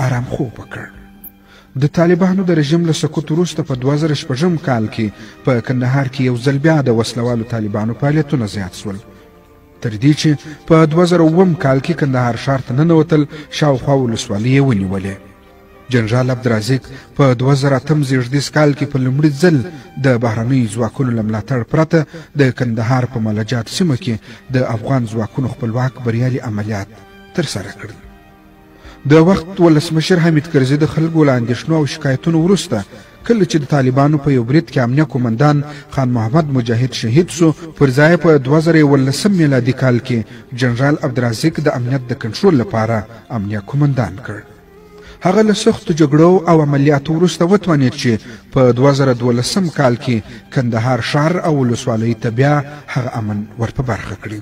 آرام خوب وکړ. د طالبانو د رژیم له سقوط وروسته په 2006 کال کې په کندهار کې یو ځل بیا د وسلوالو طالبانو فعالیتونه زیات شول، تر دې چې په 2007 کال کې کندهار ښار ته ننوتل شاوخوا ولسوالۍ یې ونیولې. جنرال عبدالرازق په 2008 زیږدیز کال کې په لومړي ځل د بهرنیو ځواکونو له ملاتړ پرته د کندهار په ملجات سیمه کې د افغان ځواکونو خپلواک بریالي عملیات ترسره کړل. د وخت ولسمشر حمید کرزي د خلکو له اندېښنو او شکایتونو وروسته کله چې د طالبانو په یو برید کې امنیه قومندان خان محمد مجاهد شهید سو، پر ځای په 2011 میلادي کال کې جنرال عبدالرازق د امنیت د کنټرول لپاره امنیه قومندان کړ. هغه له سختو جګړو او عملیاتو وروسته وتوانید چې په 2012 کال کې کندهار ښار او ولسوالۍ ته بیا هغه امن ور په برخه کړي.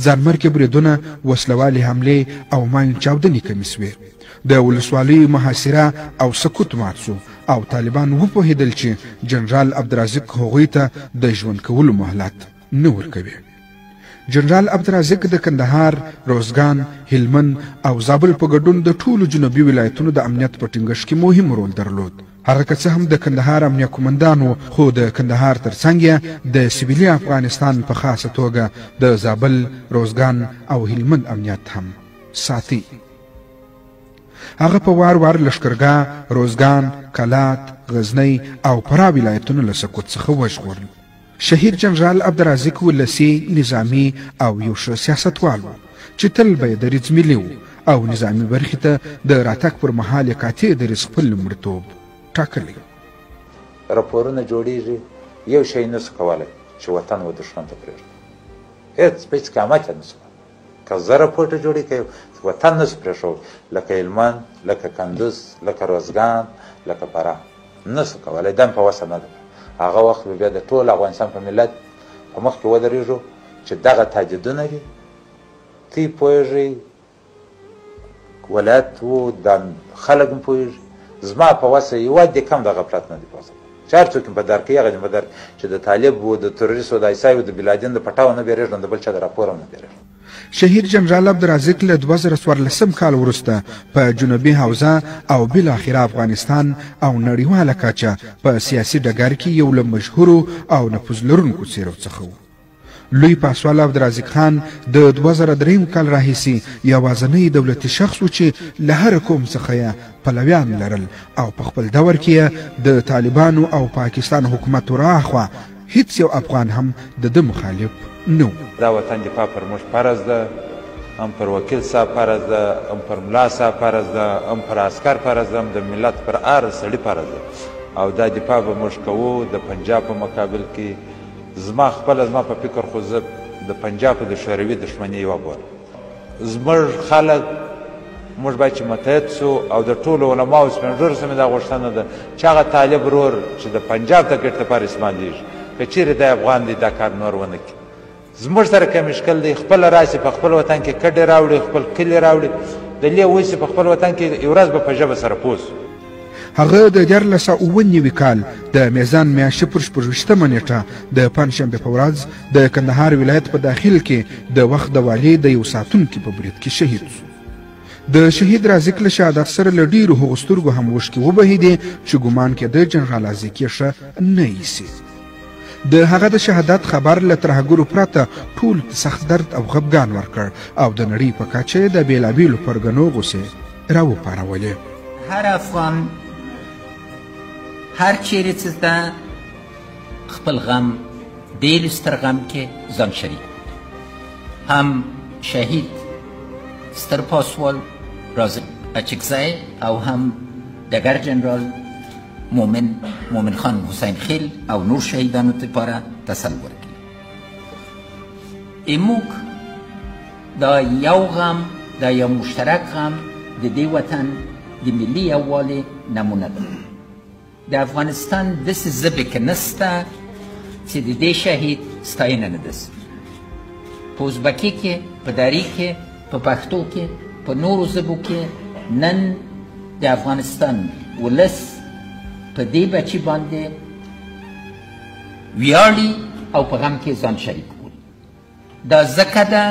ځانمرګي بریدونه، وسلوالې حملې او ماین چاودنې کمې سوې. د ولسوالیو محاصره او سقوط مات سو او طالبان وپوهېدل چې جنرال عبدالرازق هغوی ته د ژوند کولو مهلت نه ورکوي. جنرال عبدالرازق د کندهار، روزګان، هلمند او زابل په ګډون د ټولو جنوبي ولایتونو د امنیت په ټینګښت کې مهم رول درلود. هغه که څه هم د کندهار امنیه قومندان و، خو د کندهار ترڅنګ یې د سویلي افغانستان په خاصه توګه د زابل، روزګان او هلمند امنیت هم ساتي. هغه په وار وار لښکرګاه، روزګان، کلات، غزنی او فراه ولایتونو له سقوط څخه وژغورل. شهید جنرال عبدالرازق ولسي، نظامي او یو ښه سیاستوال و چې تل به یې دریځ ملي و او نظامي برخې ته د راتګ پر مهال یې قاطع دریځ خپل لومړیتوب ټاکلی. راپورونه جوړیږي، یو شی نسو کولی چې وطن و دښمن ته پرېږدي، هېڅ په هېڅ قیامت یې نسو کولی. که زه راپورټه جوړې کوي وطن نسو پرېښودی، لکه هلمند، لکه کندوز، لکه روزګان، لکه فراه نسو کولی، دا مې په وسه نه ده. هغه وخت به بیا د ټول افغانستان په ملت په مخ کې ودرېږو چې دغه تهدیدونه دي. تی پوهېږئ ولایت و دا خلک هم پوهېږي، زما په وسه یوه دې کم د غفلت نه دي په وسه چې هر څوک یې په درک کوي، هغه دې په درک چې د طالب و، د تروریست و، د عیسی و، د بلادین د پټاو نه بیرېږدم، د بل چا د راپور هم نه بیرېږدم. شهید جنرال عبدالرازق له 2014 کال وروسته په جنوبي حوزه او بالاخره افغانستان او نړیواله کچه په سیاسي ډګر کې یو له مشهورو او نفوذ لرونکو څېرو څخه و. لوی پاسوال عبدالرازق خان د 2003 کال راهیسې یوازینی دولتي شخص و چې له هر قوم څخه یې پلویان لرل او په خپل دور کې د طالبانو او پاکستان حکومت وراخوا هیڅ یو افغان هم د ده مخالف نه و. دا وطن دفاع پر موږ فرض ده، هم پر وکیل صاحب فرض ده، هم پر ملا صاحب فرض ده، هم پر عسکر فرض ده، هم د ملت پر هر سړي فرض ده. او دا دفاع به موږ کوو د پنجاب په مقابل کې. زما په فکر خو زه د پنجاب د شوروي دښمني یوه ګورم. زموږ خلک موږ باید چې متحد سو او د ټولو علماو سپین ږیرو سره مې دا غوښتنه ده چې هغه طالب ورور چې د پنجاب ته ګټ لپاره استعمالېږي، که چیرې دی افغان دی دا کار نور ونه کړي. زموږ سره کوم مشکل دی، خپله راسي په خپل وطن کې کډې راوړي، خپل کلي راوړي، د لې وسي په خپل وطن کې یو ورځ به په ژبه سره پوه سو. هغه د 1999 کال د میزان میاشتې پر 26مه نېټه د پنجشنبې په ورځ د کندهار ولایت په داخل کې د وخت د والي د یو ساتونکي په برید کې شهید شو. د شهید رازق له شهادت سره له ډېرو هغو سترګو هم اوښکې وبهېدې چې ګمان کېده جنرال رازق یې ښه نه ایسي. د هغه د شهادت خبر له ترهګرو پرته ټول سخت درد او خفګان ورکړ او د نړۍ په کچه د بېلابېلو پرګنو غوسې راوپارولې. هر افغان هر چیرې چې ده خپل غم ډېر ستر غم کې ځان شریک هم شهید ستر پاسوال رازق اچکزی او هم دگر جنرال مومن خان حسین خیل او نور شهیدانو لپاره تصور کړي. موږ دا یو غم، دا یو مشترک غم د دې وطن د ملي یووالي نمونه ده. د افغانستان داسې ژبې کې نسته چې د دې شهید ستاینه نه ده. په ازبکي کې، په دري کې، په پښتو کې، په نورو ژبو کې نن د افغانستان ولس په دې بچي باندې ویاړي او په غم کې ځان شریک کړي. دا ځکه ده